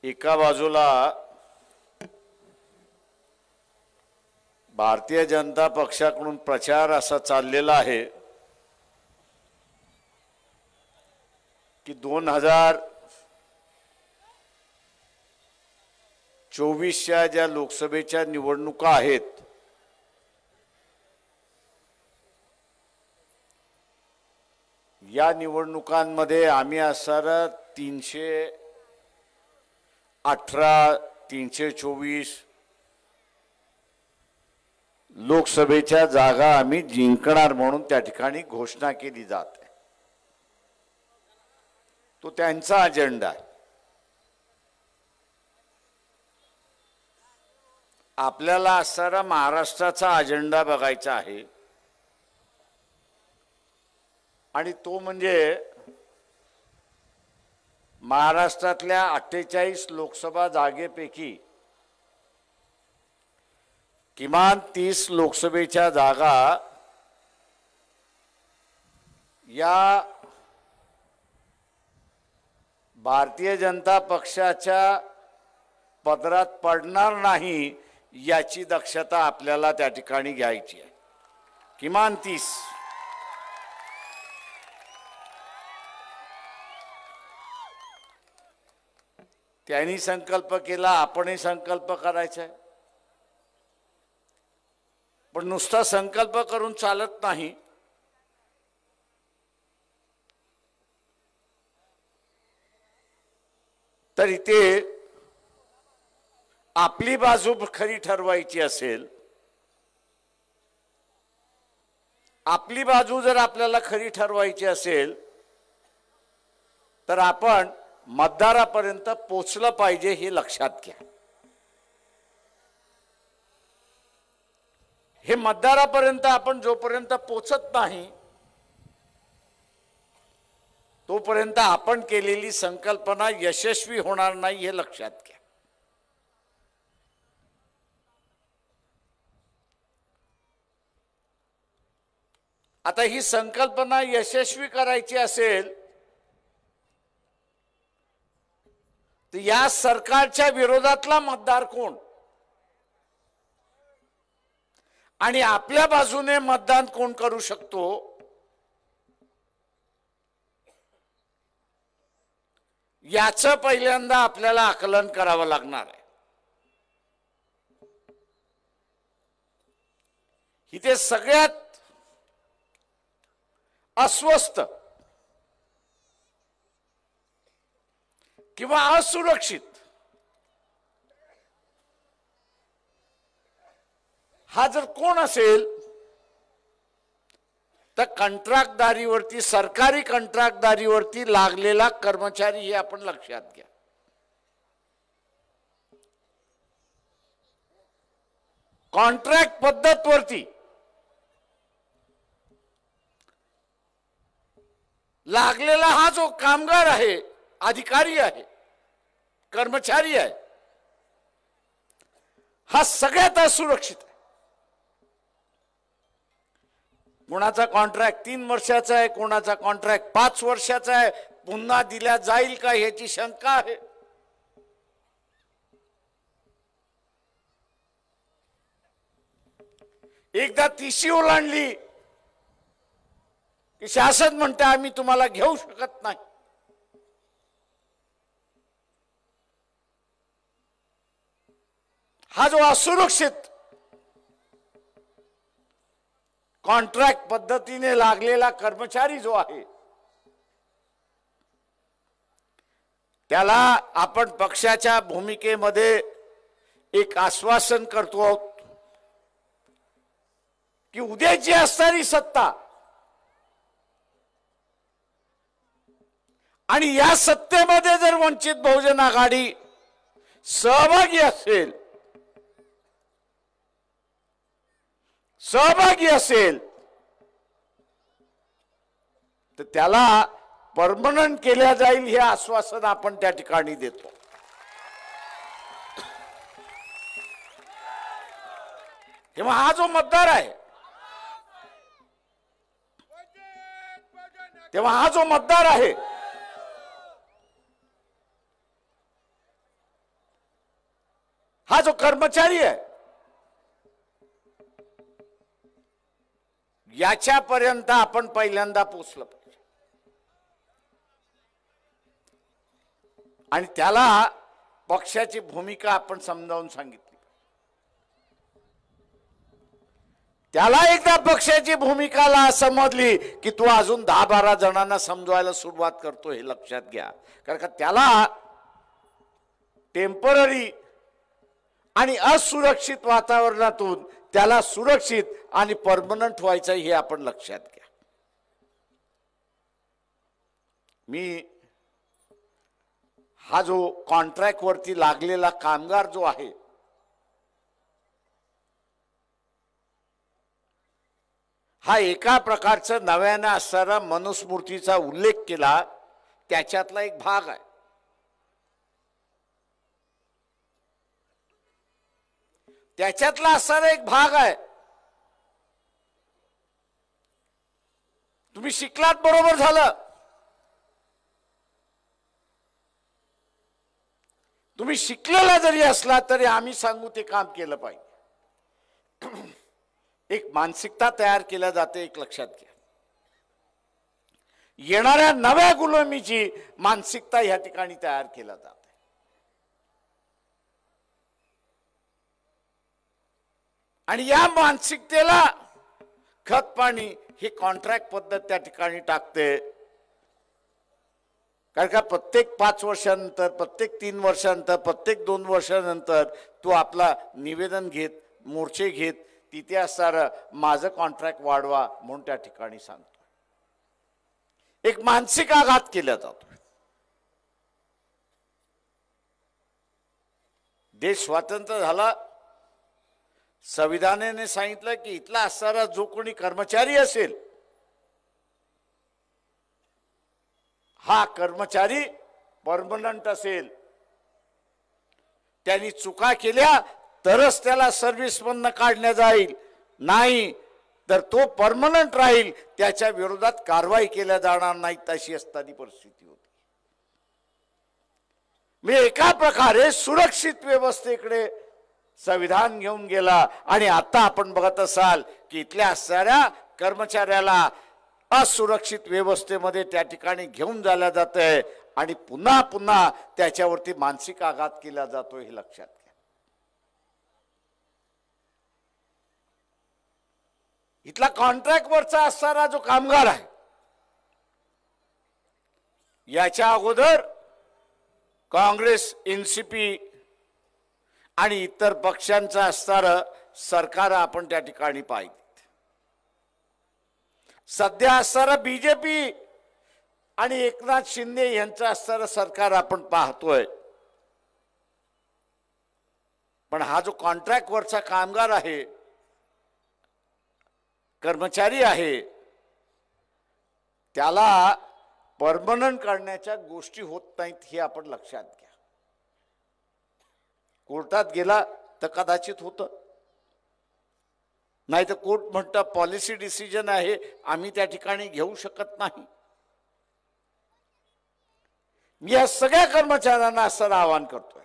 एका बाजूला भारतीय जनता पक्षाकडून प्रचार असा चाललेला आहे की 2024च्या ज्या लोकसभेच्या निवडणुका आहेत या निवडणुकांमध्ये आम्ही असणारा 318 324 लोकसभेच्या जागा आम्ही जिंकणार म्हणून त्या ठिकाणी घोषणा केली जाते। तो त्यांचा अजेंडा आहे। आपल्याला असणारा महाराष्ट्राचा अजेंडा बघायचा आहे आणि तो म्हणजे महाराष्ट्रातल्या 48 लोकसभा जागेपैकी किमान 30 लोकसभेच्या जागा या भारतीय जनता पक्षाच्या पदरात पडणार नाही याची दक्षता आपल्याला त्या ठिकाणी घ्यायची आहे। किमान 30। त्यांनी संकल्प केला, आपणही संकल्प करायचा आहे, पण नुसता संकल्प करून चालत नाही। तर इथे आपली बाजू खरी ठरवायची असेल, आपली बाजू जर आपल्याला खरी ठरवायची असेल तर आपण मतदारापर्यंत पोचलं पाहिजे हे लक्षात घ्या। हे मतदारापर्यंत आपण जोपर्यंत पोचत नाही तोपर्यंत आपण केलेली संकल्पना यशस्वी होणार नाही हे लक्षात घ्या। आता ही संकल्पना यशस्वी करायची असेल तर या सरकारच्या विरोधातला मतदार कोण आणि आपल्या बाजूने मतदान कोण करू शकतो याचं पहिल्यांदा आपल्याला आकलन करावं लागणार आहे। इथे सगळ्यात अस्वस्थ किंवा असुरक्षित हा जर कोण असेल तर कंत्राटदारीवरती, सरकारी कंत्राटदारीवरती लागलेला कर्मचारी हे आपण लक्षात घ्या। कॉन्ट्रॅक्ट पद्धतवरती लागलेला हा जो कामगार आहे, अधिकारी आहे, कर्मचारी आहे, हा सगळ्यात असुरक्षित आहे। कोणाचा कॉन्ट्रॅक्ट 3 वर्षाचा आहे, कोणाचा कॉन्ट्रॅक्ट 5 वर्षाचा आहे, पुन्हा दिल्या जाईल का याची शंका आहे। एकदा तिशी ओलांडली की शासन म्हणते आम्ही तुम्हाला घेऊ शकत नाही। हा जो असुरक्षित कॉन्ट्रॅक्ट पद्धतीने लागलेला कर्मचारी जो आहे त्याला आपण पक्षाच्या भूमिकेमध्ये एक आश्वासन करतो आहोत की उद्याची असणारी सत्ता आणि या सत्तेमध्ये जर वंचित बहुजन आघाडी सहभागी असेल तर त्याला परमनंट केल्या जाईल हे आश्वासन आपण त्या ठिकाणी देतो। तेव्हा हा जो मतदार आहे, हा जो कर्मचारी आहे याच्यापर्यंत आपण पहिल्यांदा पोचलं पाहिजे आणि त्याला पक्षाची भूमिका आपण समजावून सांगितली. त्याला एकदा पक्षाची भूमिकाला समजली की तू अजून 10-12 जणांना समजवायला सुरुवात करतो हे लक्षात घ्या. कारण का त्याला टेम्पररी आणि असुरक्षित वातावरणातून त्याला सुरक्षित आणि परमनंट व्हायचं हे आपण लक्षात घ्या. मी हा जो कॉन्ट्रॅक्ट वरती लागलेला कामगार जो आहे हा एका प्रकारचं नव्याने असणारा मनुस्मृतीचा उल्लेख केला त्याच्यातला एक भाग आहे. त्याच्यातला असणारा एक भाग आहे. तुम्ही शिकलात बरोबर झालं. तुम्ही शिकलेला जरी असला तरी आम्ही सांगू ते काम केलं पाहिजे. एक मानसिकता तयार केल्या जाते, एक लक्षात घ्या. येणाऱ्या नव्या गुलामीची मानसिकता या ठिकाणी तयार केल्या जाते. आणि या मानसिकतेला खत पाणी ही कॉन्ट्रॅक्ट पद्धत त्या ठिकाणी टाकते. कारण का प्रत्येक 5 वर्षानंतर, प्रत्येक 3 वर्षानंतर, प्रत्येक 2 वर्षानंतर तू आपला निवेदन घेत, मोर्चे घेत, तिथे असणारं माझं कॉन्ट्रॅक्ट वाढवा म्हणून त्या ठिकाणी सांगतो. एक मानसिक आघात केला जातो. देश स्वतंत्र झाला, संविधानाने सांगितलं की इथला असणारा जो कोणी कर्मचारी असेल हा कर्मचारी परमनंट असेल. त्यांनी चुका केल्या तरच त्याला सर्व्हिसमधनं काढण्यात जाईल, नाही तर तो परमनंट राहील, त्याच्या विरोधात कारवाई केल्या जाणार नाही, तशी असताना परिस्थिती होती. मी एका प्रकारे सुरक्षित व्यवस्थेकडे संविधान घेऊन गेला. आणि आता आपण बघत असाल की इथल्या असणाऱ्या कर्मचाऱ्याला असुरक्षित व्यवस्थेमध्ये त्या ठिकाणी घेऊन जायला जात आहे आणि पुन्हा पुन्हा त्याच्यावरती मानसिक आघात केला जातो, हे लक्षात घ्या. इथला कॉन्ट्रॅक्ट वरचा असणारा जो कामगार आहे याच्या अगोदर काँग्रेस, एनसीपी आणि इतर पक्षांचं असणारं सरकार आपण त्या ठिकाणी पाहिजे. सध्या असणारं बीजेपी आणि एकनाथ शिंदे यांचं असणारं सरकार आपण पाहतोय. पण हा जो कॉन्ट्रॅक्ट वरचा कामगार आहे, कर्मचारी आहे, त्याला परमनंट करण्याच्या गोष्टी होत नाहीत, हे आपण लक्षात घ्या. कोर्टात गेला तर कदाचित होतं, नाही तर कोर्ट म्हणतं पॉलिसी डिसिजन आहे, आम्ही त्या ठिकाणी घेऊ शकत नाही. मी या सगळ्या कर्मचाऱ्यांना असं आवाहन करतोय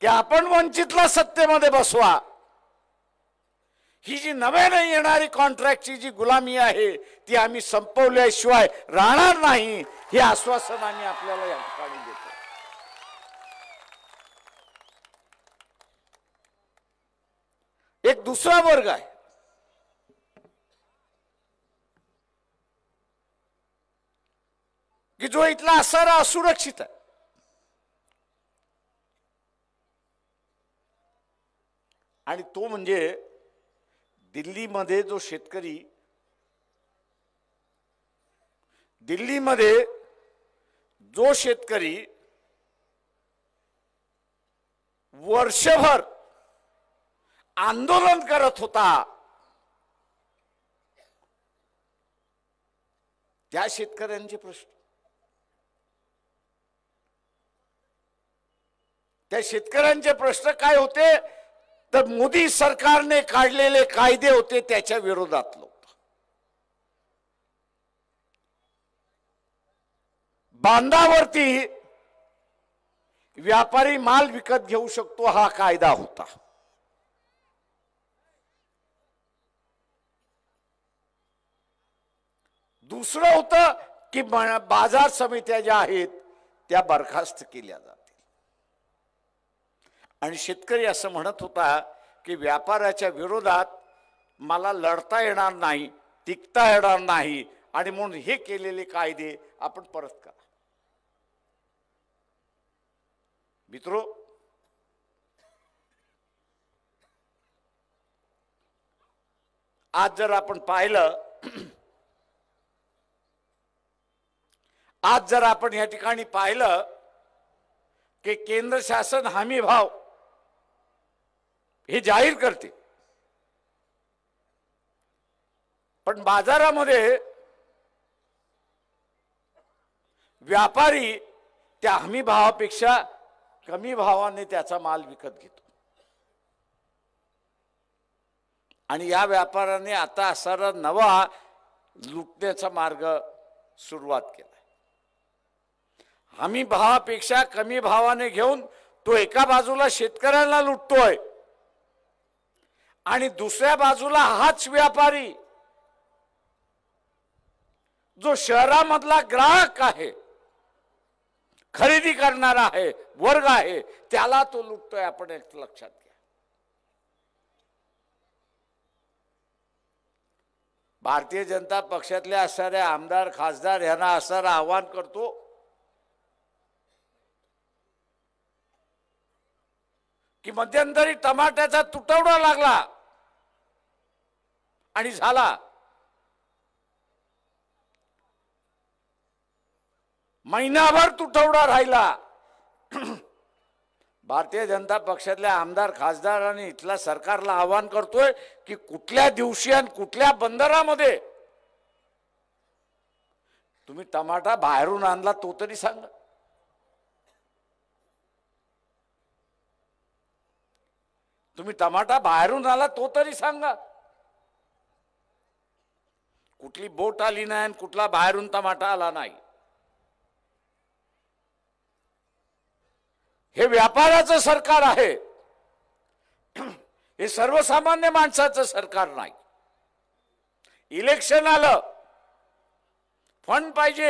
की आपण वंचितला सत्तेमध्ये बसवा. ही जी नव्याने येणारी कॉन्ट्रॅक्टची जी गुलामी आहे ती आम्ही संपवल्याशिवाय राहणार नाही, हे आश्वासन आम्ही आपल्याला या ठिकाणी देतो. एक दुसरा वर्ग आहे की जो इथला असणारा असुरक्षित आहे. आणि तो म्हणजे दिल्लीमध्ये जो शेतकरी, दिल्लीमध्ये जो शेतकरी वर्षभर आंदोलन करत होता, त्या शेतकऱ्यांचे प्रश्न, त्या शेतकऱ्यांचे प्रश्न काय होते तर मोदी सरकारने काढलेले कायदे होते त्याच्या विरोधात लोक. बांधावरती व्यापारी माल विकत घेऊ शकतो हा कायदा होता। दुसरं होतं की बाजार समित्या ज्या आहेत त्या बरखास्त केल्या जातील आणि शेतकरी असं म्हणत होता की व्यापाऱ्याच्या विरोधात मला लढता येणार नाही, टिकता येणार नाही आणि म्हणून हे केलेले कायदे आपण परत करा। मित्रो, आज जर आपण पाहिलं, आज जर आपण या ठिकाणी पाहिलं की केंद्र शासन हमी भाव हे जाहीर करते, पण बाजारामध्ये व्यापारी त्या हमी भावापेक्षा कमी भावाने त्याचा माल विकत घेतो आणि या व्यापाऱ्याने आता असा नवा लुटण्याचा मार्ग सुरुवात केला। हमी भावापेक्षा कमी भावाने घेऊन तो एका बाजूला शेतकऱ्याला लुटतोय आणि दुसऱ्या बाजूला हाच व्यापारी जो शहरामधला ग्राहक आहे, खरेदी करणारा आहे, वर्ग आहे, त्याला तो लुटतोय। आपण एक लक्षात घ्या। भारतीय जनता पक्षातले असणारे आमदार खासदार यांना असणारं आवाहन करतो की मध्यंतरी टमाट्याचा तुटवडा लागला आणि झाला, महिनाभर तुटवडा राहिला। भारतीय जनता पक्षातल्या आमदार खासदारांनी इथल्या सरकारला आवाहन करतोय की कुठल्या दिवशी आणि कुठल्या बंदरामध्ये तुम्ही टमाटा बाहेरून आणला तो तरी सांगा। तुम्ही टमाटा बाहेरून आला तो तरी सांगा। कुठली बोट आली नाही आणि कुठला बाहेरून टमाटा आला नाही। हे व्यापाराचं सरकार आहे, हे सर्वसामान्य माणसाचं सरकार नाही। इलेक्शन आलं, फंड पाहिजे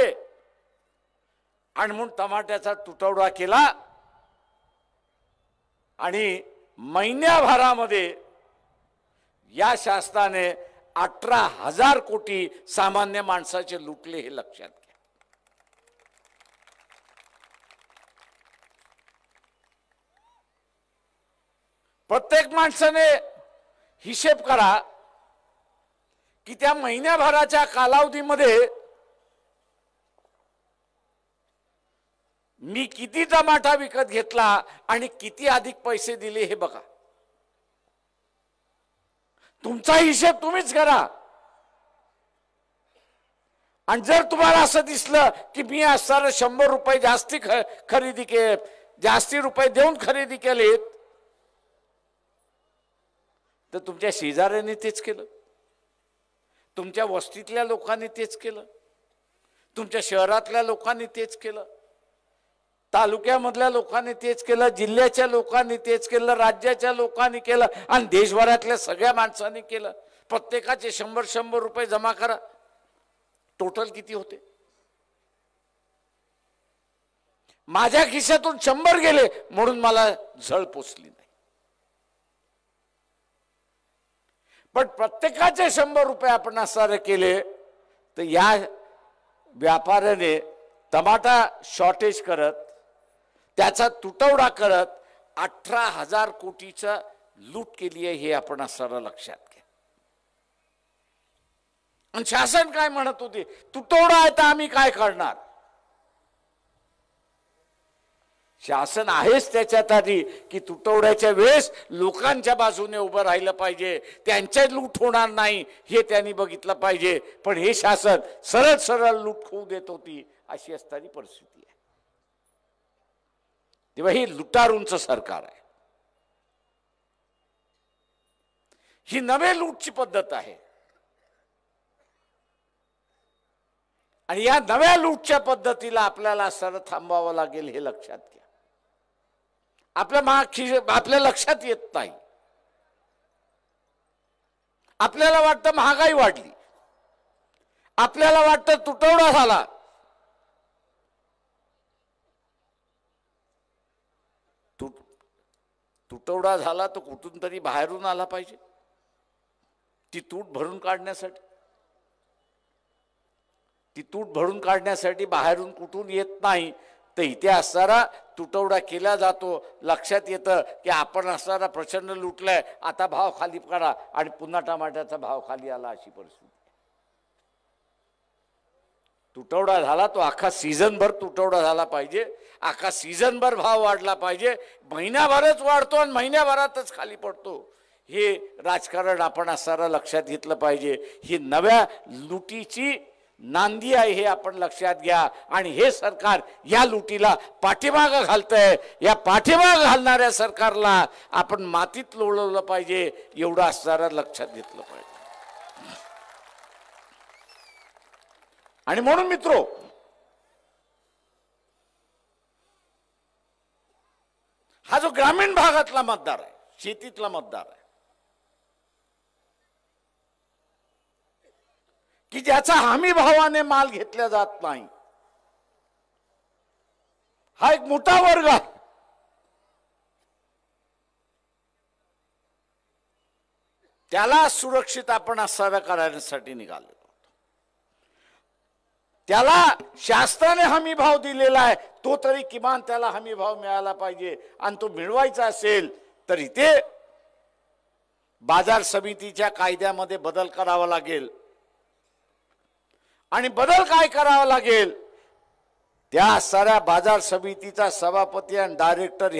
आणि म्हणून टमाट्याचा तुटवडा केला आणि महिन्याभरामध्ये या शासनाने 18,000 कोटी सामान्य माणसाचे लुटले, हे लक्षात घ्या। प्रत्येक माणसाने हिशेब करा की त्या महिन्याभराच्या कालावधीमध्ये मी किती टमाटा विकत घेतला आणि किती अधिक पैसे दिले हे बघा। तुमचा हिशेब तुम्हीच करा आणि जर तुम्हाला असं दिसलं की मी असणारे 100 रुपये जास्ती खरेदी केले, जास्ती रुपये देऊन खरेदी केलेत, तर तुमच्या शेजाऱ्यांनी तेच केलं, तुमच्या वस्तीतल्या लोकांनी तेच केलं, तुमच्या शहरातल्या लोकांनी तेच केलं, तालुक्यामधल्या लोकांनी तेच केलं, जिल्ह्याच्या लोकांनी तेच केलं, राज्याच्या लोकांनी केलं आणि देशभरातल्या सगळ्या माणसांनी केलं। प्रत्येकाचे 100 रुपये जमा करा, टोटल किती होते? माझ्या खिशातून 100 गेले म्हणून मला झळ पोचली नाही, पण प्रत्येकाचे 100 रुपये आपण असणारे केले तर या व्यापाऱ्याने टमाटा शॉर्टेज करत, त्याचा तुटवडा करत 18,000 कोटीचा लूट केली आहे, हे आपण असणारं लक्षात घ्या। आणि शासन काय म्हणत होते? तुटवडा आहे तर आम्ही काय करणार? शासन आहेच त्याच्यात आधी की तुटवड्याच्या वेळेस लोकांच्या बाजूने उभं राहिलं पाहिजे, त्यांच्या लूट होणार नाही हे त्यांनी बघितलं पाहिजे। पण हे शासन सरळ सरळ लूट होऊ देत होती, अशी असणारी परिस्थिती आहे। तेव्हा ही लुटारूंचं सरकार आहे, ही नवे लूटची पद्धत आहे आणि या नव्या लूटच्या पद्धतीला आपल्याला सरळ थांबावं लागेल, हे लक्षात घ्या। आपल्या लक्षात येत नाही. आपल्याला वाटतं महागाई वाढली, आपल्याला वाटतं तुटवडा झाला. तुटवडा झाला तर कुठून तरी बाहेरून आला पाहिजे. ती तूट भरून काढण्यासाठी बाहेरून कुठून येत नाही, तर इथे असणारा तुटवडा केला जातो. लक्षात येतं की आपण असणारा प्रचंड लुटलाय, आता भाव खाली करा, आणि पुन्हा टमाट्याचा भाव खाली आला, अशी परिस्थिती. तुटवडा झाला तो अख्खा सीझनभर तुटवडा झाला पाहिजे, अख्खा सीझनभर भाव वाढला पाहिजे. महिन्याभरच वाढतो आणि महिन्याभरातच खाली पडतो, हे राजकारण आपण असणारा लक्षात घेतलं पाहिजे. ही नव्या लुटीची नांदी आहे, हे आपण लक्षात घ्या. आणि हे सरकार या लुटीला पाठीमागं घालतंय. या पाठीमागं घालणाऱ्या सरकारला आपण मातीत लोळवलं पाहिजे, एवढं असणारा लक्षात घेतलं पाहिजे. आणि म्हणून मित्रो, हा जो ग्रामीण भागातला मतदार आहे, शेतीतला मतदार आहे, की ज्याचा हमी भावाने माल घेतला जात नाही, हा एक मोठा वर्ग आहे. त्याला सुरक्षित आपण असाव्या करण्यासाठी निघालो. त्याला शासनाने हमी भाव दिलेला आहे, तो तरी किमान त्याला हमी भाव मिळाला पाहिजे. आणि तो मिळवायचा असेल तर इथे बाजार समितीच्या कायद्यामध्ये बदल करावा लागेल. आणि बदल काय करावा लागेल, त्या साऱ्या बाजार समितीचा सभापती आणि डायरेक्टर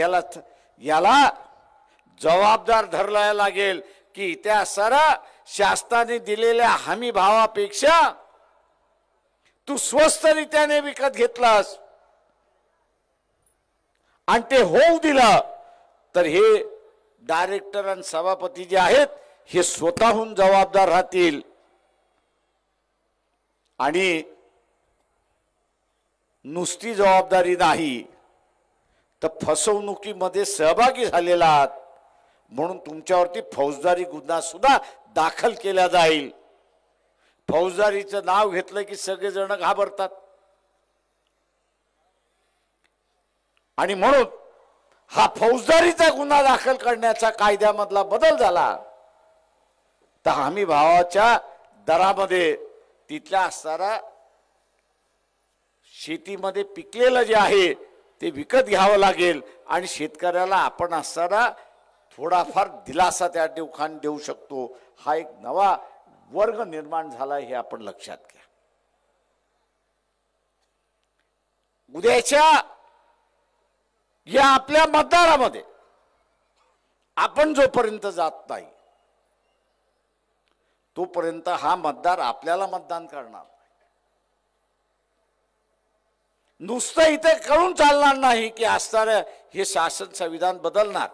याला जबाबदार धरला लागेल की त्या साऱ्या शासनाने दिलेल्या हमी भावापेक्षा तू स्वस्त रीत्याने विकत घेतलास आणि ते होऊ दिलं, तर हे डायरेक्टर आणि सभापती जे आहेत हे स्वतःहून जबाबदार राहतील. आणि नुसती जबाबदारी नाही तर फसवणुकीमध्ये सहभागी झालेला आहात म्हणून तुमच्यावरती फौजदारी गुन्हा सुद्धा दाखल केला जाईल. फौजदारीचं नाव घेतलं की सगळेजण घाबरतात. आणि म्हणून हा फौजदारीचा गुन्हा दाखल करण्याचा कायद्यामधला बदल झाला, तर हमी भावाच्या दरामध्ये तिथल्या असणारा शेतीमध्ये पिकलेलं जे आहे ते विकत घ्यावं लागेल. आणि शेतकऱ्याला आपण असणारा थोडाफार दिलासा त्या ठिकाणी देऊ शकतो. हा एक नवा वर्ग निर्माण झाला, हे आपण लक्षात घ्या. उद्याच्या या आपल्या मतदारामध्ये आपण जोपर्यंत जात नाही तोपर्यंत हा मतदार आपल्याला मतदान करणार. नुसतं इथे कळून चालणार नाही की असणारं हे शासन संविधान बदलणार.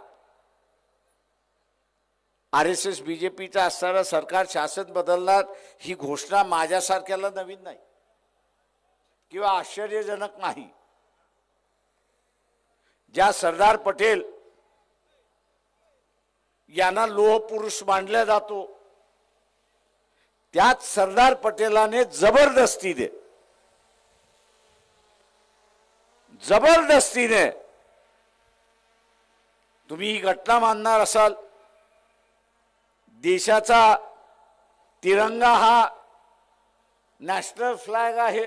RSS BJPचं असणारं सरकार शासन बदलणार ही घोषणा माझ्यासारख्याला नवीन नाही किंवा आश्चर्यजनक नाही. ज्या सरदार पटेल यांना लोह पुरुष मानला जातो, त्याच सरदार पटेलाने जबरदस्तीने तुम्ही ही घटना मानणार असाल, देशाचा तिरंगा हा नॅशनल फ्लॅग आहे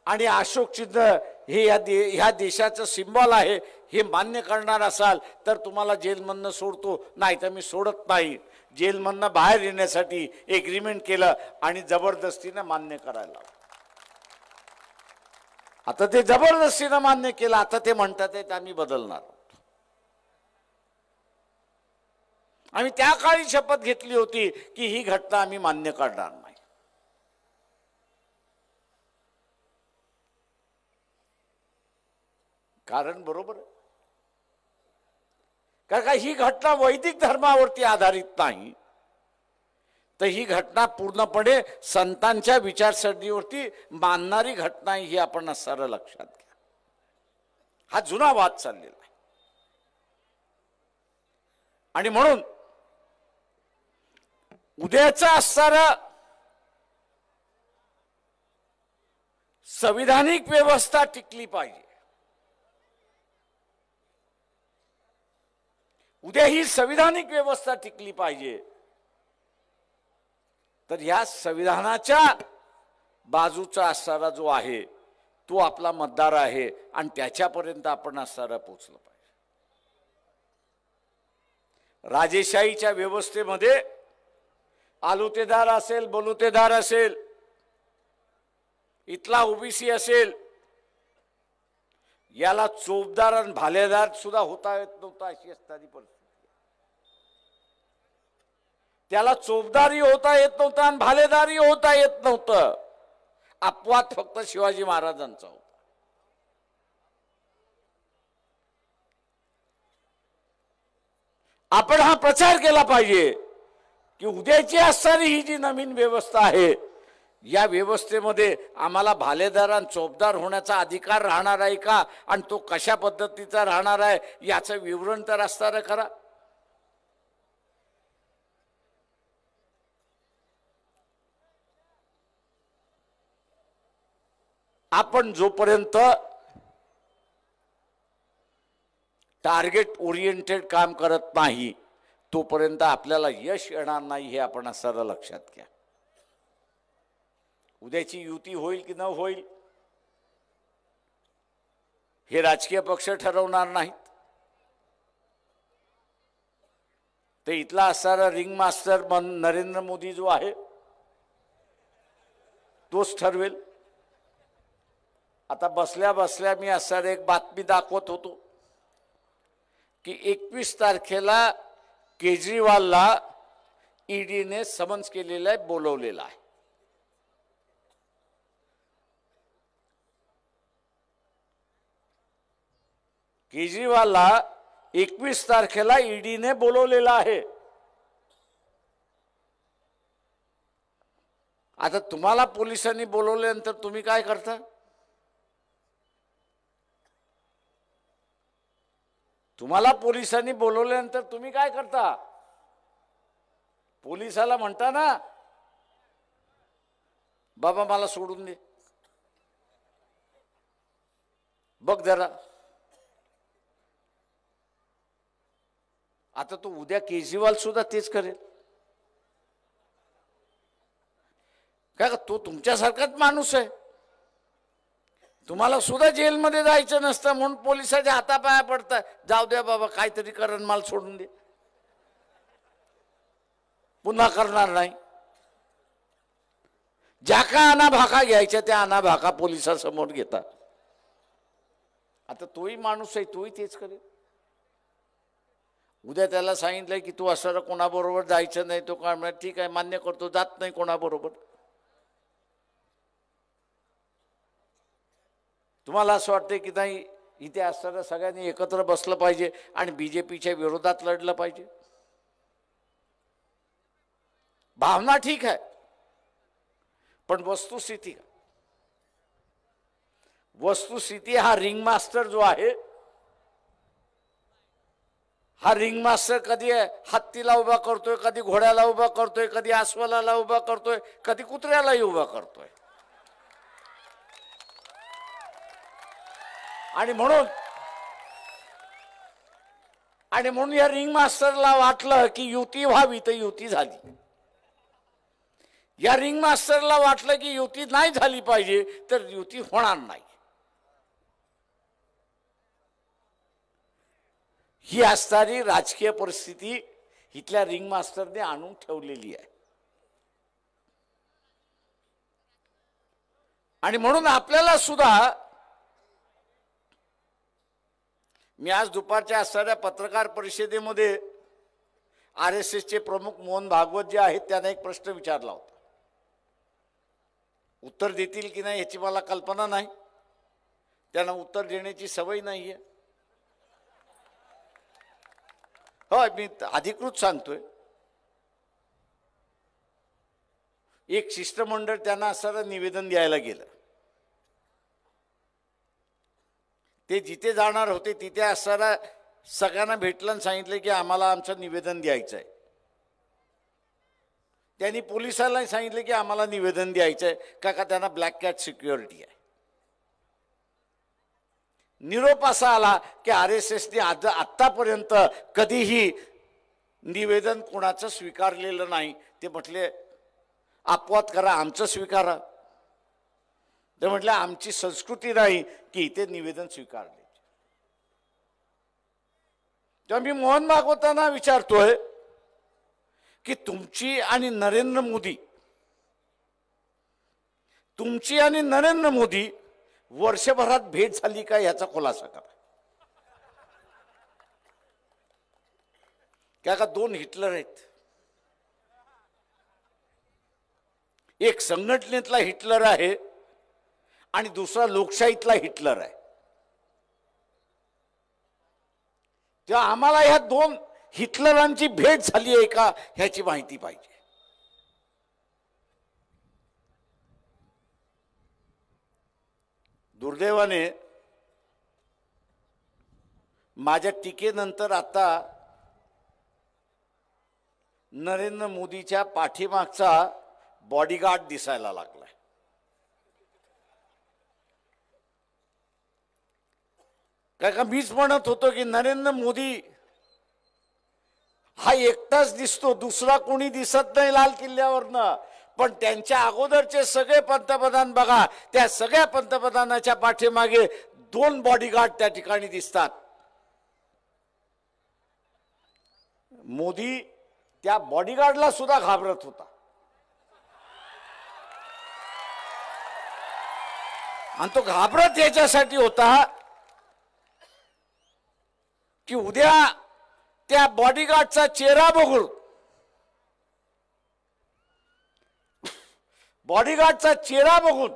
आणि अशोक चिन्ह हे ह्या देशाचं सिंबॉल आहे हे मान्य करणार असाल तर तुम्हाला जेलमधनं सोडतो, नाही तर मी सोडत नाही. जेलमधनं बाहेर येण्यासाठी एग्रीमेंट केलं आणि जबरदस्तीने मान्य करायला. आता ते जबरदस्तीने मान्य केलं, आता ते म्हणतात आम्ही बदलणार. आम्ही त्या काळी शपथ घेतली होती की ही घटना आम्ही मान्य करणार नाही. कारण बरोबर आहे, कारण का ही घटना वैदिक धर्मावरती आधारित नाही, तर ही घटना पूर्णपणे संतांच्या विचारसरणीवरती मानणारी घटना ही आपण असणारं लक्षात घ्या. हा जुना वाद चाललेला आहे. आणि म्हणून उद्याचा असणारा संविधानिक व्यवस्था टिकली पाहिजे. उद्या ही संविधानिक व्यवस्था टिकली पाहिजे. तर या संविधानाच्या बाजूचा असणारा जो आहे तो आपला मतदार आहे आणि त्याच्यापर्यंत आपण असणारा पोचलं पाहिजे. राजेशाहीच्या व्यवस्थेमध्ये आलुतेदार असेल, बलुतेदार असेल, इथला ओबीसी असेल, याला चोपदार आणि भालेदार सुद्धा होता येत नव्हता अशी असणारी परिस्थिती. त्याला चोपदारही होता येत नव्हता आणि भालेदारही होता येत नव्हतं. अपवाद फक्त शिवाजी महाराजांचा होता. आपण हा प्रचार केला पाहिजे की उद्याची असणारी ही जी नवीन व्यवस्था आहे या व्यवस्थेमध्ये आम्हाला भालेदार आणि चोपदार होण्याचा अधिकार राहणार आहे का आणि तो कशा पद्धतीचा राहणार आहे याचं विवरण तर असणारं करा. आपण जोपर्यंत टार्गेट ओरिएंटेड काम करत नाही तोपर्यंत आपल्याला यश येणार नाही हे आपण असं लक्षात घ्या. उद्याची युती होईल की न होईल हे राजकीय पक्ष ठरवणार नाहीत. ते इथला असणारा रिंग मास्टर नरेंद्र मोदी जो आहे तोच ठरवेल. आता बसल्या बसल्या मी असणार एक बातमी दाखवत होतो की 21 तारखेला केजरीवालला ईडीने समन्स केलेलं आहे, बोलवलेलं आहे. केजरीवालला 21 तारखेला ईडीने बोलवलेलं आहे. आता तुम्हाला पोलिसांनी बोलवल्यानंतर तुम्ही काय करता? तुम्हाला पोलिसांनी बोलवल्यानंतर तुम्ही काय करता? पोलिसाला म्हणता ना बाबा मला सोडून दे, बघ जरा. आता तो उद्या केजरीवाल सुद्धा तेच करेल का? तो तुमच्यासारखाच माणूस आहे. तुम्हाला सुद्धा जेलमध्ये जायचं नसतं म्हणून पोलिसाच्या हातापाया पडतं, जाऊ द्या बाबा काहीतरी करण, मला सोडून दे, पुन्हा करणार नाही. ज्या का अना भाका घ्यायच्या त्या अना भाका पोलिसासमोर घेतात. आता तोही माणूस आहे, तोही तेच करेल. उद्या त्याला सांगितलंय की तू असं कोणाबरोबर जायचं नाही, तो काय म्हणा ठीक आहे मान्य करतो, जात नाही कोणाबरोबर. तुम्हाला असं वाटतं की नाही इथे असताना सगळ्यांनी एकत्र बसलं पाहिजे आणि बीजेपीच्या विरोधात लढलं पाहिजे? भावना ठीक आहे पण वस्तुस्थिती का? वस्तुस्थिती हा रिंग मास्टर जो आहे हा रिंग मास्टर कधी हत्तीला उभा करतोय, कधी घोड्याला उभा करतोय, कधी अस्वलाला उभा करतोय, कधी कुत्र्यालाही उभा करतोय. आणि म्हणून या रिंग मास्टरला वाटलं की युती व्हावी तर युती झाली. या रिंग मास्टरला वाटलं की युती नाही झाली पाहिजे तर युती होणार नाही. ही असणारी राजकीय परिस्थिती इथल्या रिंग मास्टरने आणून ठेवलेली आहे. आणि म्हणून आपल्याला सुद्धा मी आज दुपारच्या असणाऱ्या पत्रकार परिषदेमध्ये RSSचे प्रमुख मोहन भागवत जे आहेत त्यांना एक प्रश्न विचारला होता. उत्तर देतील की नाही याची मला कल्पना नाही, त्यांना उत्तर देण्याची सवय नाहीये. हो मी अधिकृत सांगतोय, एक शिष्टमंडळ त्यांना असणारं निवेदन द्यायला गेलं. ते जिथे जाणार होते तिथे असणारा सगळ्यांना भेटलं आणि सांगितलं की आम्हाला आमचं निवेदन द्यायचं आहे. त्यांनी पोलिसांना सांगितलं की आम्हाला निवेदन द्यायचं आहे का त्यांना ब्लॅक कॅट सिक्युरिटी आहे. निरोप असा आला की RSSने आतापर्यंत कधीही निवेदन कोणाचं स्वीकारलेलं नाही. ते म्हटले अपवाद करा, आमचं स्वीकारा. ते म्हटलं आमची संस्कृती नाही की इथे निवेदन स्वीकारले. तेव्हा मी मोहन भागवतांना विचारतोय की तुमची आणि नरेंद्र मोदी वर्षभरात भेट झाली का याचा खुलासा करा. का दोन हिटलर आहेत. एक संघटनेतला हिटलर आहे आणि दुसरा लोकशाहीतला हिटलर आहे. तेव्हा आम्हाला ह्या दोन हिटलरांची भेट झाली आहे का ह्याची माहिती पाहिजे. दुर्दैवाने माझ्या टीकेनंतर आता नरेंद्र मोदीच्या पाठीमागचा बॉडीगार्ड दिसायला लागलाय. का मीच म्हणत होतो की नरेंद्र मोदी हा एकटाच दिसतो, दुसरा कोणी दिसत नाही लाल किल्ल्यावरनं. पण त्यांच्या अगोदरचे सगळे पंतप्रधान बघा, त्या सगळ्या पंतप्रधानाच्या पाठीमागे दोन बॉडीगार्ड त्या ठिकाणी दिसतात. मोदी त्या बॉडीगार्डला सुद्धा घाबरत होता. आणि तो घाबरत याच्यासाठी होता की उद्या त्या बॉडीगार्डचा चेहरा बघून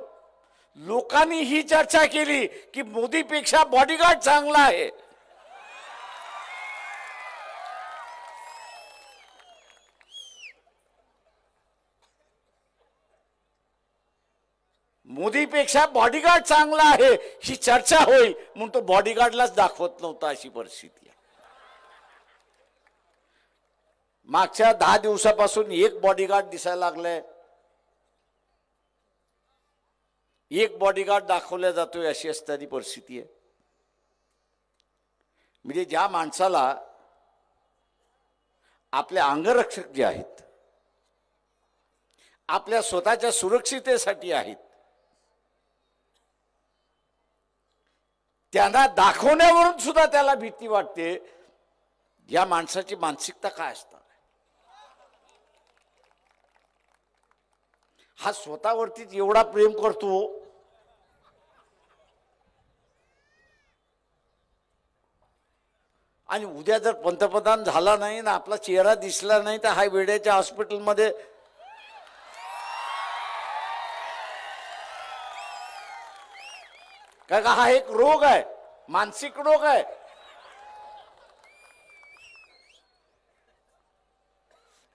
लोकांनी ही चर्चा केली की मोदीपेक्षा बॉडीगार्ड चांगला आहे. मोदीपेक्षा बॉडीगार्ड चांगला आहे ही चर्चा होईल म्हणून तो बॉडीगार्डलाच दाखवत नव्हता. अशी परिस्थिती आहे. मागच्या 10 दिवसापासून एक बॉडीगार्ड दिसायला लागलाय, एक बॉडीगार्ड दाखवला जातोय. अशी असणारी परिस्थिती आहे. म्हणजे ज्या माणसाला आपले अंगरक्षक जे आहेत, आपल्या स्वतःच्या सुरक्षितेसाठी आहेत, त्यांना दाखवण्यावरून सुद्धा त्याला भीती वाटते. या माणसाची मानसिकता काय असणार. हा स्वतःवरतीच एवढा प्रेम करतो आणि उद्या जर पंतप्रधान झाला नाही ना आपला चेहरा दिसला नाही तर हा वेड्याच्या हॉस्पिटलमध्ये का हा एक रोग आहे, मानसिक रोग आहे.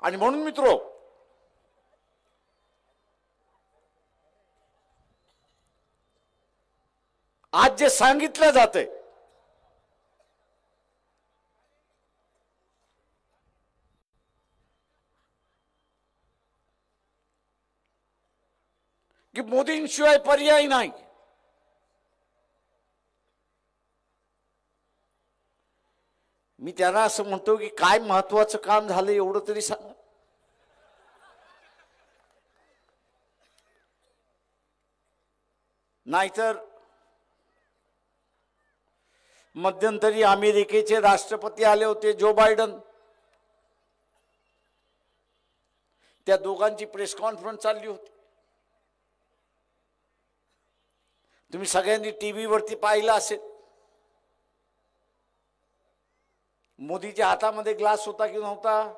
आणि म्हणून मित्रो, आज जे सांगितलं जातंय की मोदींशिवाय पर्याय नाही, मी त्यांना असं म्हणतो की काय महत्वाचं काम झालं एवढं तरी सांगा. नाहीतर मध्यंतरी अमेरिकेचे राष्ट्रपती आले होते, जो बायडन. त्या दोघांची प्रेस कॉन्फरन्स चालली होती. तुम्ही सगळ्यांनी टीव्ही वरती पाहिलं असेल. मोदीच्या हातामध्ये ग्लास होता की नव्हता.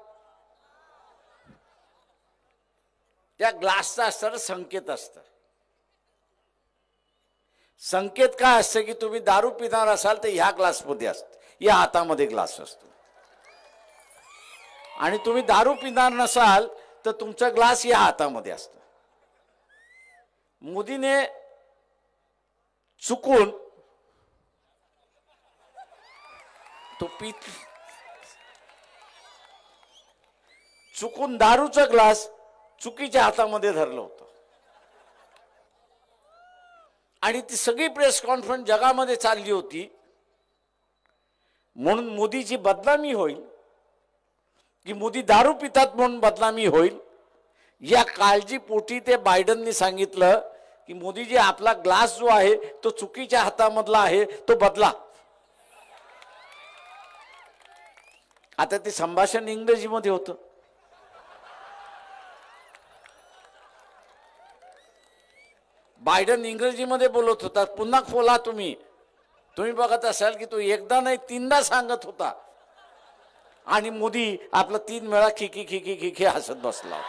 त्या ग्लासचा असताना संकेत असतं. संकेत काय असतं की तुम्ही दारू पिणार असाल तर ह्या ग्लासमध्ये असतं, या हातामध्ये ग्लास असतो. आणि तुम्ही दारू पिणार नसाल तर तुमचा ग्लास या हातामध्ये असतो. मोदीने चुकून तो चुकून दारूचा ग्लास चुकीच्या हातामध्ये धरलं होतं आणि ती सगळी प्रेस कॉन्फरन्स जगामध्ये चालली होती म्हणून मोदीची बदनामी होईल की मोदी दारू पितात म्हणून बदनामी होईल या काळजीपोटी ते बायडननी सांगितलं की मोदीजी आपला ग्लास जो आहे तो चुकीच्या हातामधला आहे तो बदला. आता ते संभाषण इंग्रजीमध्ये होतं. बायडन इंग्रजीमध्ये बोलत होता. पुन्हा खोला तुम्ही बघत असाल की तो एकदा नाही तीनदा सांगत होता आणि मोदी आपला 3 वेळा खिकी खिकी खिकी हसत बसला.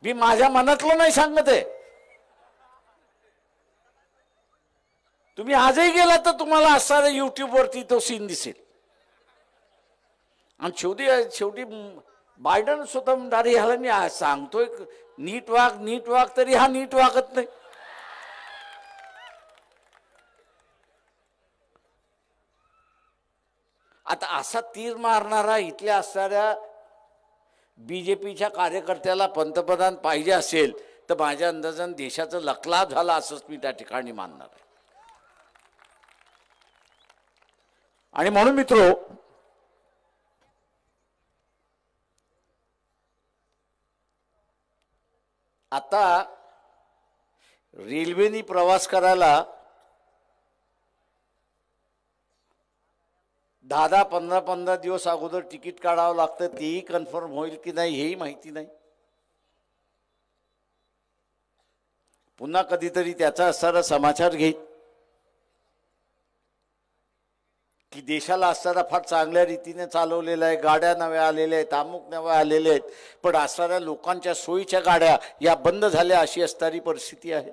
मी माझ्या मनातलं नाही सांगत आहे. तुम्ही आजही गेला तर तुम्हाला असणाऱ्या युट्यूब वरती तो सीन दिसेल. आणि शेवटी बायडन स्वतः म्हणणार ह्याला मी सांगतोय नीट वाग तरी हा नीट वागत नाही. आता असा तीर मारणारा इथल्या असणाऱ्या बीजेपीच्या कार्यकर्त्याला पंतप्रधान पाहिजे असेल तर माझ्या अंदाजाने देशाचं लखलाभ झाला असंच मी त्या ठिकाणी मानणार आहे. आणि म्हणून मित्रो, आता रेल्वेनी प्रवास करायला 10-15 दिवस अगोदर तिकीट काढावं लागतं. तेही कन्फर्म होईल की नाही हेही माहिती नाही. पुन्हा कधीतरी त्याचा असणारा समाचार घेईल की देशाला असणारा फार चांगल्या रीतीने चालवलेला आहे, गाड्या नव्या आलेल्या आहेत, अमुक नव्या आलेल्या आहेत, पण असणाऱ्या लोकांच्या सोयीच्या गाड्या या बंद झाल्या अशी असणारी परिस्थिती आहे.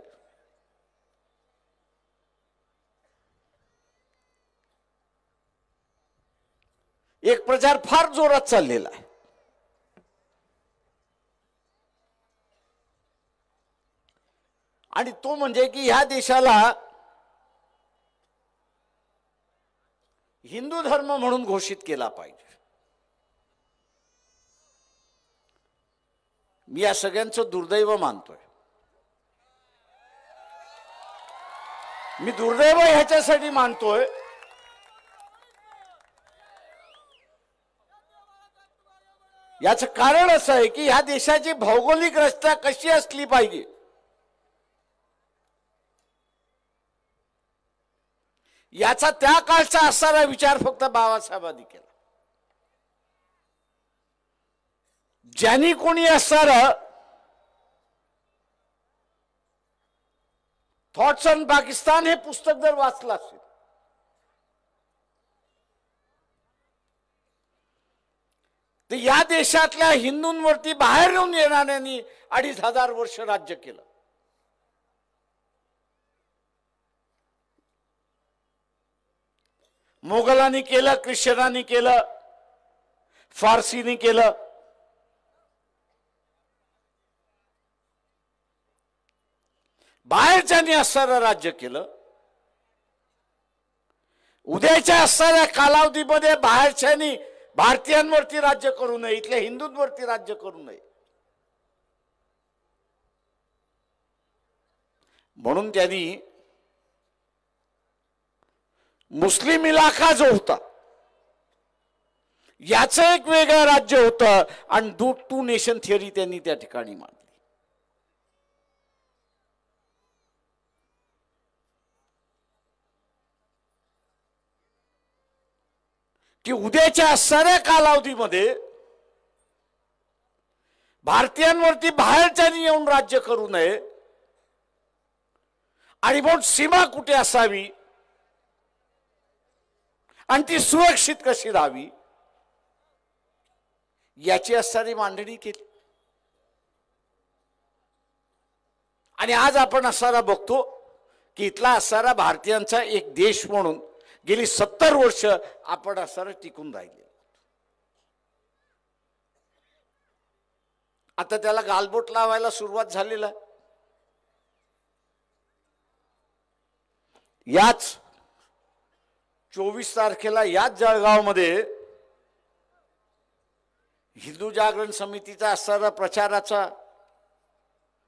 एक प्रचार फार जोरात चाललेला आहे. आणि तो म्हणजे की ह्या देशाला हिंदू धर्म म्हणून घोषित केला पाहिजे. मी या सगळ्यांचं दुर्दैव मानतोय. मी दुर्दैव ह्याच्यासाठी मानतोय याचं कारण असं आहे की ह्या देशाची भौगोलिक रचना कशी असली पाहिजे याचा त्या काळचा असणारा विचार फक्त बाबासाहेबांनी केला. ज्यांनी कोणी असणारं थॉट्स ऑन पाकिस्तान हे पुस्तक जर वाचलं असेल तर या देशातल्या हिंदूंवरती बाहेर येऊन येणाऱ्यांनी 2500 वर्ष राज्य केलं. मोगलांनी केलं, ख्रिश्चनांनी केलं, फारसीनी केलं. बाहेरच्यांनी असणारं राज्य केलं. उद्याच्या असणाऱ्या कालावधीमध्ये बाहेरच्यांनी भारतीयांवरती राज्य करू नये, इथल्या हिंदूंवरती राज्य करू नये. म्हणून त्यांनी मुस्लिम इलाका जो होता याचं एक वेगळं राज्य होतं आणि 2 नेशन थिअरी त्यांनी त्या ठिकाणी मांडली. की उद्याच्या असणाऱ्या कालावधीमध्ये भारतीयांवरती बाहेरच्यांनी येऊन राज्य करू नये आणि म्हणून सीमा कुठे असावी आणि ती सुरक्षित कशी राहावी याची असणारी मांडणी केली. आणि आज आपण असणारा बघतो की इथला असणारा भारतीयांचा एक देश म्हणून गेली 70 वर्ष आपण असणारं टिकून राहिले. आता त्याला गालबोट लावायला सुरुवात झालेला आहे. याच 24 तारखेला याच जळगावमध्ये हिंदू जागरण समितीचा असणारा प्रचाराचा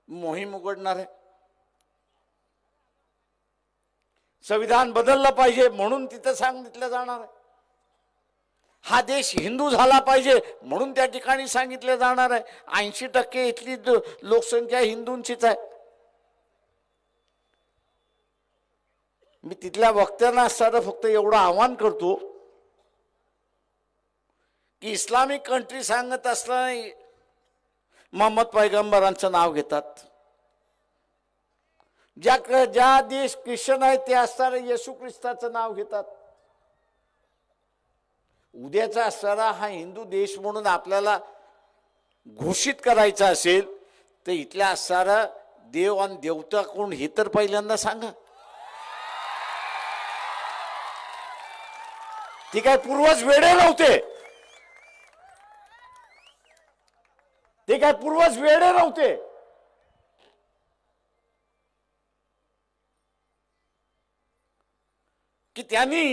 मोहीम उघडणार आहे. संविधान बदललं पाहिजे म्हणून तिथं सांगितलं जाणार आहे. हा देश हिंदू झाला पाहिजे म्हणून त्या ठिकाणी सांगितलं जाणार आहे. 80% इथली लोकसंख्या हिंदूंचीच आहे. मी तिथल्या वक्त्यांना असताना फक्त एवढं आवाहन करतो की इस्लामिक कंट्री सांगत असताना मोहम्मद पैगंबरांचं नाव घेतात. ज्या देश ख्रिश्चन आहे ते असताना येशू ख्रिस्ताचं नाव घेतात. उद्याचा असणारा हा हिंदू देश म्हणून आपल्याला घोषित करायचा असेल तर इथल्या असणारा देव आणि देवता कोण हे तर पहिल्यांदा सांगा. ती काय पूर्वज वेडे नव्हते. ते काय पूर्वज वेडे नव्हते. की त्यांनी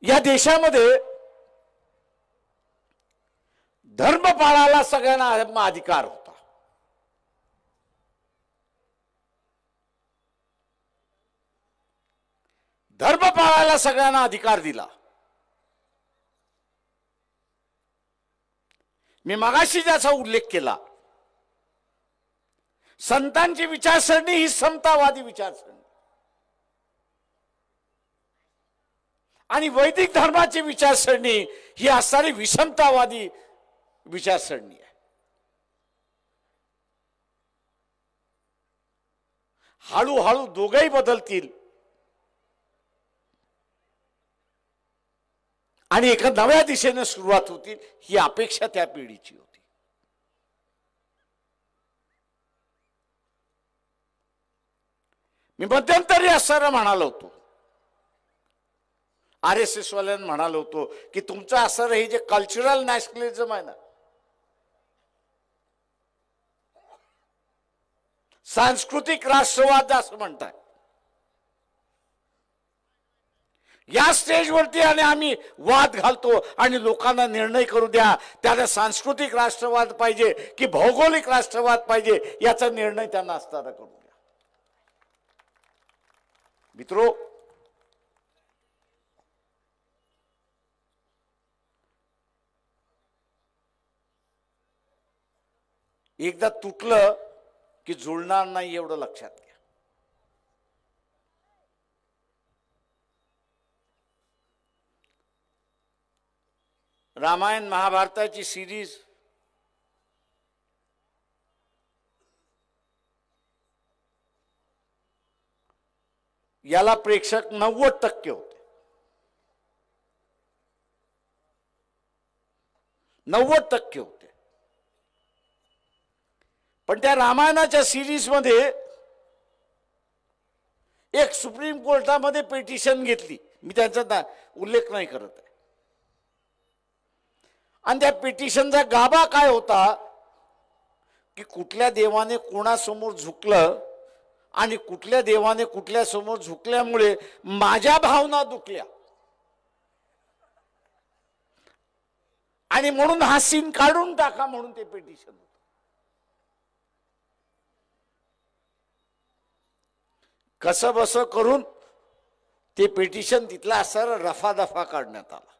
या देशामध्ये धर्म पाळायला सगळ्यांना अधिकार होता. धर्म पाळायला सगळ्यांना अधिकार दिला. मी मगाशी ज्याचा उल्लेख केला, संतांची विचारसरणी ही समतावादी विचारसरणी आणि वैदिक धर्माची विचारसरणी ही असणारी विषमतावादी विचारसरणी आहे. हळूहळू दोघेही बदलतील आणि एका नव्या दिशेने सुरुवात होतील ही अपेक्षा त्या पिढीची होती. मी मध्यंतरी असताना म्हणालो होतो, RSS वाल्यांना म्हणालो होतो की तुमचं असं हे जे कल्चरल नॅशनलिझम आहे ना, सांस्कृतिक राष्ट्रवाद असं म्हणताय, या स्टेजवरती आणि आम्ही वाद घालतो आणि लोकांना निर्णय करू द्या त्याला सांस्कृतिक राष्ट्रवाद पाहिजे की भौगोलिक राष्ट्रवाद पाहिजे याचा निर्णय त्यांना असताना करू द्या. मित्रो, एकदा तुटलं की जुळणार नाही एवढं लक्षात घ्या. रामायण महाभारताची सिरीज याला प्रेक्षक 90% होते. 90% होते. पण त्या रामायणाच्या सिरीज मध्ये एक सुप्रीम कोर्टामध्ये पिटिशन घेतली, मी त्यांचा उल्लेख नाही करत आहे, आणि त्या पिटिशनचा गाभा काय होता की कुठल्या देवाने कोणासमोर झुकलं आणि कुठल्या देवाने कुठल्या समोर झुकल्यामुळे माझ्या भावना दुखल्या आणि म्हणून हा सीन काढून टाका म्हणून ते पिटिशन होतं. कसं बस करून ते पिटिशन तिथला असणारा रफादफा काढण्यात आला.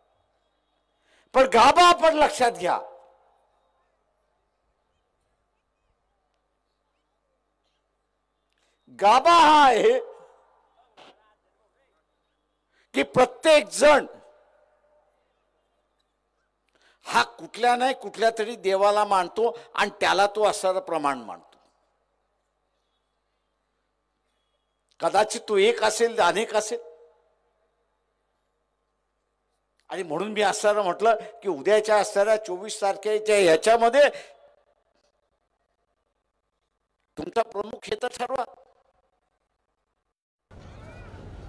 पण गाभा आपण लक्षात घ्या, गाभा हा आहे की प्रत्येक जण हा कुठल्या नाही कुठल्या तरी देवाला मानतो आणि त्याला तो असणारा प्रमाण मानतो. कदाचित तो एक असेल, अनेक असेल, आणि म्हणून मी असताना म्हटलं की उद्याच्या असणाऱ्या 24 तारखेच्या ह्याच्यामध्ये तुमचा प्रमुख हे तर ठरवा.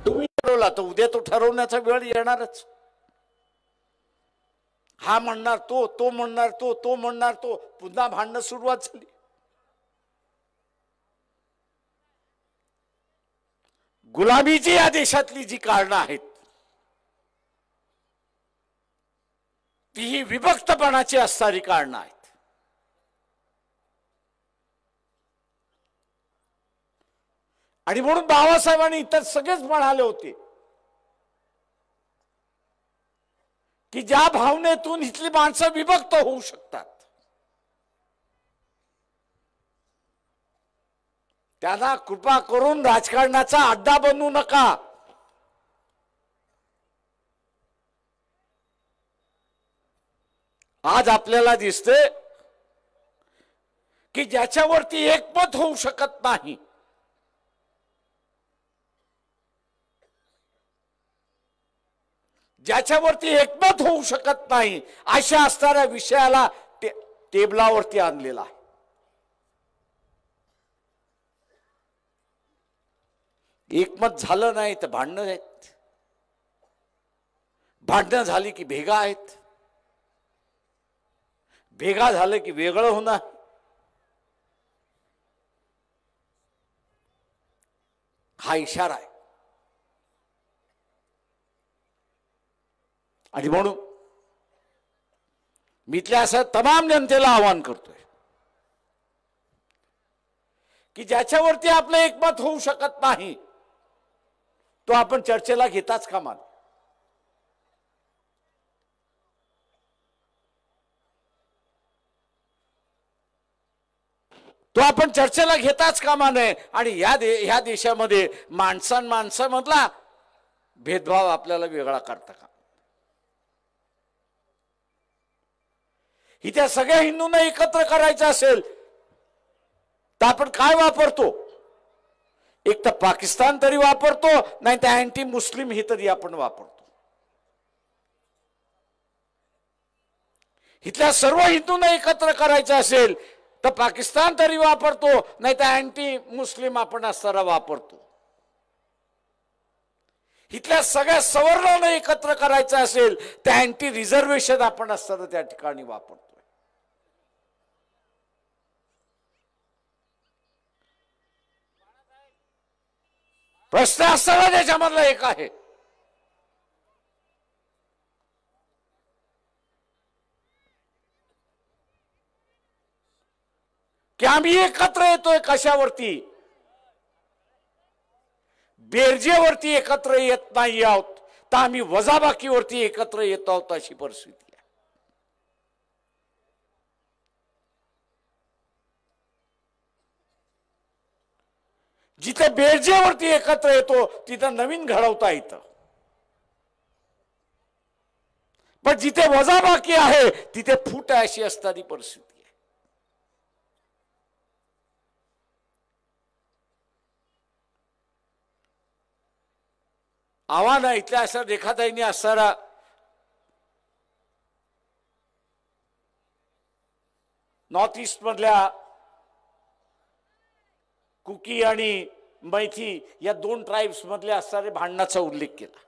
तुम्ही ठरवला तर उद्या तो ठरवण्याचा वेळ येणारच. हा म्हणणार तो, तो म्हणणार तो, तो म्हणणार तो, पुन्हा भांडणं सुरुवात झाली. गुलामीची या देशातली जी कारणं आहेत ती ही विभक्तपणाची असणारी कारणं आहेत. आणि म्हणून बाबासाहेबांनी इतर सगळेच म्हणाले होते की ज्या भावनेतून इथली माणसं विभक्त होऊ शकतात त्यांना कृपा करून राजकारणाचा अड्डा बनवू नका. आज आपल्याला दिसते की ज्याच्यावरती एकमत होऊ शकत नाही ज्याच्यावरती एकमत होऊ शकत नाही अशा असणाऱ्या विषयाला टेबलावरती आणलेला आहे. एकमत झालं नाही तर भांडणं आहेत, भांडणं झाली की भेगा आहेत, भेगा झालं की वेगळं होणार. हा इशारा आहे. आणि म्हणून मी इथल्या असं तमाम जनतेला आवाहन करतोय की ज्याच्यावरती आपलं एकमत होऊ शकत नाही तो आपण चर्चेला घेताच कामा नये. तो आपण चर्चेला घेताच कामा नये. आणि ह्या देशामध्ये माणसांमधला भेदभाव आपल्याला वेगळा करता का. ही त्या सगळ्या हिंदूंना एकत्र करायचं असेल तर आपण काय वापरतो. एक तर पाकिस्तान तरी वापरतो नाही तर अँटी मुस्लिम ही तरी आपण वापरतो. इथल्या सर्व हिंदूंना एकत्र करायचं असेल तर पाकिस्तान तरी वापरतो नाही तर अँटी मुस्लिम आपण असताना वापरतो. इथल्या सगळ्या सवर्णांना एकत्र करायचं असेल तर अँटी रिझर्वेशन आपण असताना त्या ठिकाणी वापरतो. प्रश्न असताना त्याच्यामधला एक आहे की आम्ही एकत्र येतोय कशावरती. बेरजेवरती एकत्र येत नाही आहोत तर आम्ही वजाबाकीवरती एकत्र येत आहोत अशी परिस्थिती आहे. जिथे बेरजेवरती एकत्र येतो तिथं नवीन घडवता येतं, पण जिथे वजाबाकी आहे तिथे फूट अशी असणारी परिस्थिती आहे. आव्हान इथल्या अशा रेखाताईंनी असणारा नॉर्थ ईस्ट मधल्या कुकी आणि मैथी या दोन ट्राइब्स मधल्या असणारे भांडणाचा उल्लेख केला.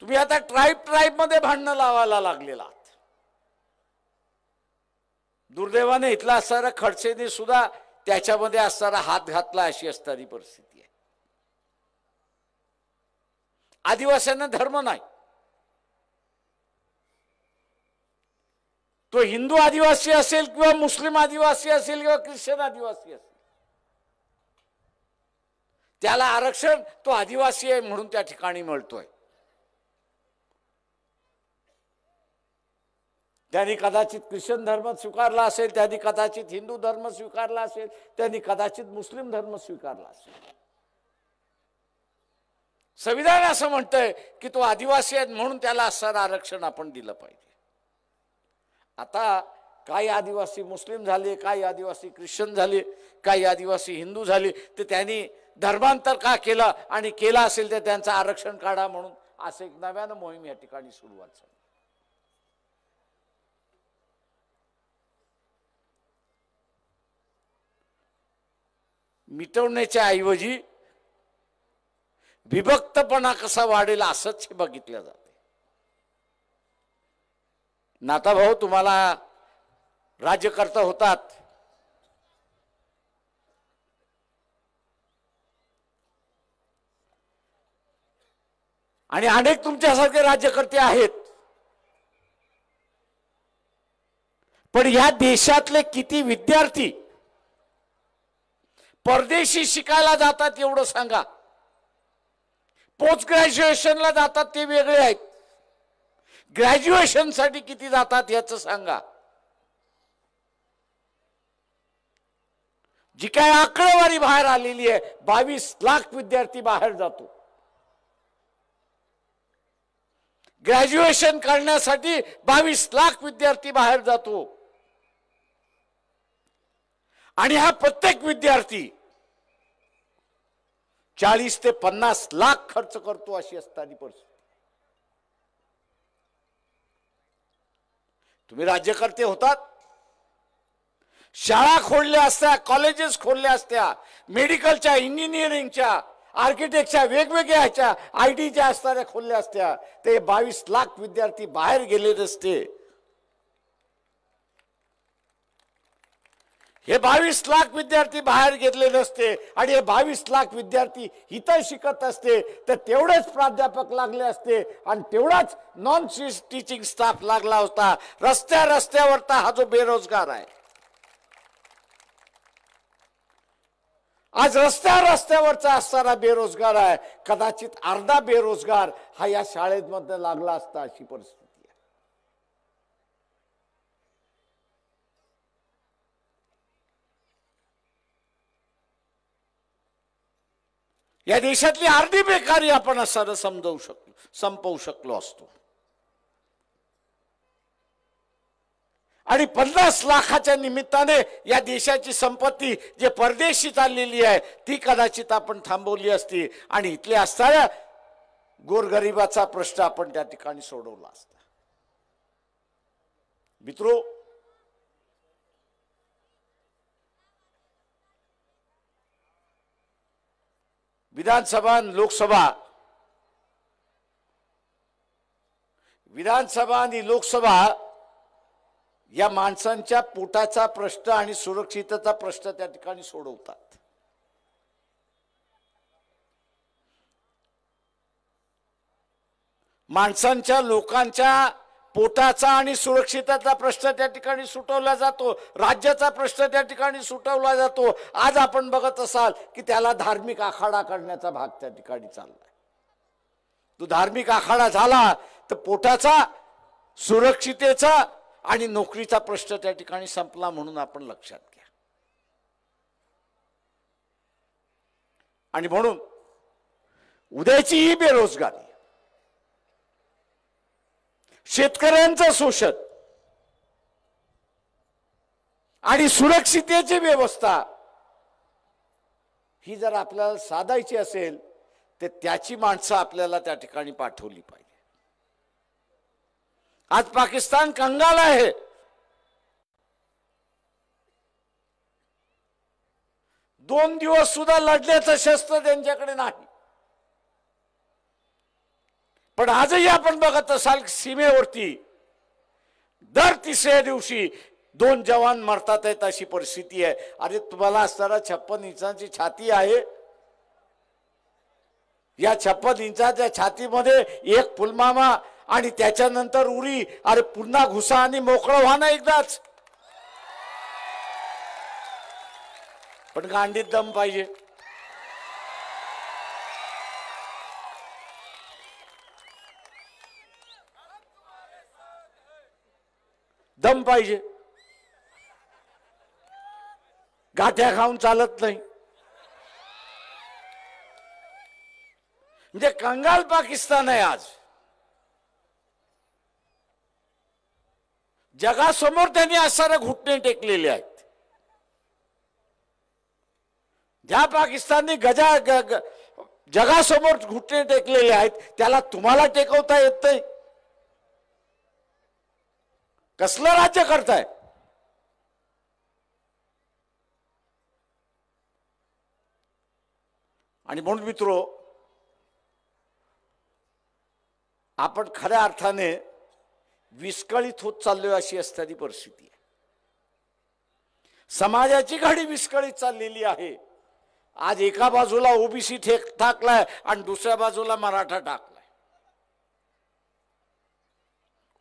तुम्ही आता ट्राइब मध्ये भांडणं लावायला लागलेला आहात. दुर्दैवाने इथला असणारा खडसेने सुद्धा त्याच्यामध्ये असणारा हात घातला अशी असणारी परिस्थिती आहे. आदिवासींना धर्म नाही, तो हिंदू आदिवासी असेल किंवा मुस्लिम आदिवासी असेल किंवा ख्रिश्चन आदिवासी असेल, त्याला आरक्षण तो आदिवासी आहे म्हणून त्या ठिकाणी मिळतोय. त्यांनी कदाचित ख्रिश्चन धर्म स्वीकारला असेल, त्यांनी कदाचित हिंदू धर्म स्वीकारला असेल, त्यांनी कदाचित मुस्लिम धर्म स्वीकारला असेल. संविधान असं म्हणतंय की तो आदिवासी आहे म्हणून त्याला असणारं आरक्षण आपण दिलं पाहिजे. आता काही आदिवासी मुस्लिम झाले, काही आदिवासी ख्रिश्चन झाले, काही आदिवासी हिंदू झाले, तर त्यांनी धर्मांतर का केलं आणि केलं असेल तर त्यांचं आरक्षण काढा म्हणून असं एक नव्यानं मोहीम या ठिकाणी सुरुवात झाली. मिटवण्याच्या ऐवजी विभक्तपणा कसा वाढेल असंच बघितलं जाते. नाताभाऊ तुम्हाला राज्यकर्ता होतात, आणि अनेक तुमच्यासारखे राज्यकर्ते आहेत, पण या देशातले किती विद्यार्थी परदेशी शिकायला जातात एवढं सांगा. पोस्ट ग्रॅज्युएशनला जातात ते वेगळे आहेत, ग्रॅज्युएशन साठी किती जातात याचं सांगा. जी काय आकडेवारी बाहेर आलेली आहे, 22 लाख विद्यार्थी बाहेर जातो. ग्रॅज्युएशन करण्यासाठी 22 लाख विद्यार्थी बाहेर जातो. आणि हा प्रत्येक विद्यार्थी 40 ते 50 लाख खर्च करतो अशी असताना परिस्थिती. तुम्ही राज्यकर्ते होतात, शाळा खोलल्या असत्या, कॉलेजेस खोलल्या असत्या, मेडिकलच्या, इंजिनिअरिंगच्या, आर्किटेक्टच्या, वेगवेगळ्या ह्याच्या, आयटीच्या असणाऱ्या खोलल्या असत्या, ते 22 लाख विद्यार्थी बाहेर गेले नसते. हे 22 लाख विद्यार्थी बाहेर गेले नसते, आणि हे 22 लाख विद्यार्थी इथं शिकत असते, तर तेवढेच प्राध्यापक लागले असते, आणि तेवढाच नॉन टीचिंग स्टाफ लागला होता. रस्त्यावरचा हा जो बेरोजगार आहे, आज रस्त्यावरचा असणारा बेरोजगार आहे, कदाचित अर्धा बेरोजगार हा या शाळेमध्ये लागला असता अशी परिस्थिती आहे. या देशातली अर्धी बेकारी आपण असं संपवू शकलो असतो. आणि 50 लाखाच्या निमित्ताने या देशाची संपत्ती जे परदेशी चाललेली आहे ती कदाचित आपण थांबवली असती, आणि इथले असणाऱ्या गोरगरिबाचा प्रश्न आपण त्या ठिकाणी सोडवला असता. मित्रो, विधानसभा आणि लोकसभा या माणसांच्या पोटाचा प्रश्न आणि सुरक्षिततेचा प्रश्न त्या ठिकाणी सोडवतात. माणसांच्या, लोकांच्या पोटाचा आणि सुरक्षिततेचा प्रश्न त्या ठिकाणी सुटवला जातो, राज्याचा प्रश्न त्या ठिकाणी सुटवला जातो. आज आपण बघत असाल की त्याला धार्मिक आखाडा करण्याचा भाग त्या ठिकाणी चाललाय. तो धार्मिक आखाडा झाला तर पोटाचा, सुरक्षितेचा आणि नोकरीचा प्रश्न त्या ठिकाणी संपला म्हणून आपण लक्षात घ्या. आणि म्हणून उद्याची ही बेरोजगारी, शेतकऱ्यांचं शोषण आणि सुरक्षितेची व्यवस्था ही जर आपल्याला साधायची असेल तर त्याची माणसं आपल्याला त्या ठिकाणी पाठवली पाहिजे. आज पाकिस्तान कंगाल आहे. दोन दिवस सुद्धा लढण्याचं शस्त्र त्यांच्याकडे नाही. पण आजही आपण बघत असाल सीमेवरती दर तिसऱ्या दिवशी 2 जवान मरतात आहेत अशी परिस्थिती आहे. अरे तुम्हाला असणारा 56 इंचाची छाती आहे, या 56 इंचाच्या छातीमध्ये एक पुलवामा आणि त्याच्यानंतर उरी, अरे पुन्हा घुसा आणि मोकळं व्हा ना एकदाच. पण गांडीत दम पाहिजे. दम पाहिजे. गाठ्या खाऊन चालत नाही. म्हणजे कंगाल पाकिस्तान आहे आज. जगासमोर त्यांनी असणारे घुटणे टेकलेले आहेत. ज्या पाकिस्तानने जगासमोर घुटणे टेकलेले आहेत त्याला तुम्हाला टेकवता येत नाही. कसलं राज्य करताय? आणि म्हणून मित्रो, आपण खऱ्या अर्थाने विस्कळीत होत चाललोय अशी असणारी परिस्थिती आहे. समाजाची घडी विस्कळीत चाललेली आहे. आज एका बाजूला ओबीसी टाकलाय आणि दुसऱ्या बाजूला मराठा टाकलाय.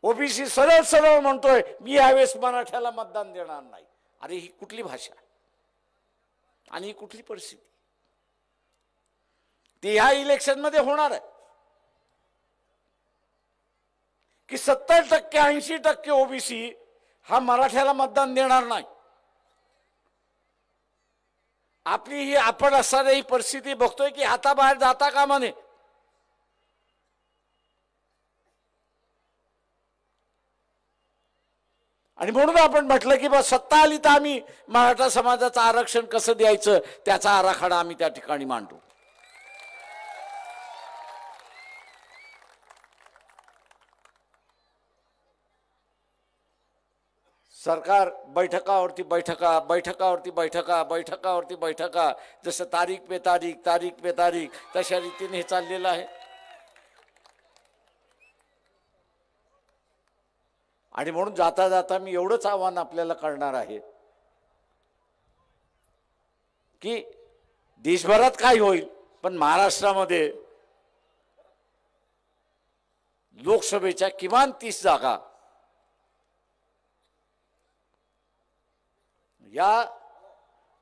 ओबीसी सरळ सरळ म्हणतोय मी यावेळेस मराठ्याला मतदान देणार नाही. अरे ही कुठली भाषा आणि ही कुठली परिस्थिती? ती ह्या इलेक्शन मध्ये होणार आहे की 70% 80% ओबीसी हा मराठ्याला मतदान देणार नाही. आपली ही आपण असणारी ही परिस्थिती बघतोय की हाताबाहेर जाता कामा नये. आणि म्हणून आपण म्हटलं की बा सत्ता आली तर आम्ही मराठा समाजाचं आरक्षण कसं द्यायचं त्याचा आराखडा आम्ही त्या ठिकाणी मांडू. सरकार बैठकावरती बैठका जसं तारीख पे तारीख तशा रीतीने हे चाललेलं आहे. आणि म्हणून जाता जाता मी एवढंच आव्हान आपल्याला करणार आहे की देशभरात काय होईल पण महाराष्ट्रामध्ये लोकसभेच्या किमान 30 जागा या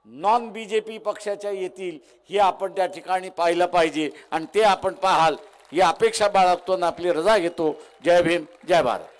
नॉन बीजेपी पक्षाच्या येतील हे आपण त्या ठिकाणी पाहिलं पाहिजे आणि ते आपण पाहाल ही अपेक्षा बाळगतो आणि आपली रजा घेतो. जय भीम, जय भारत.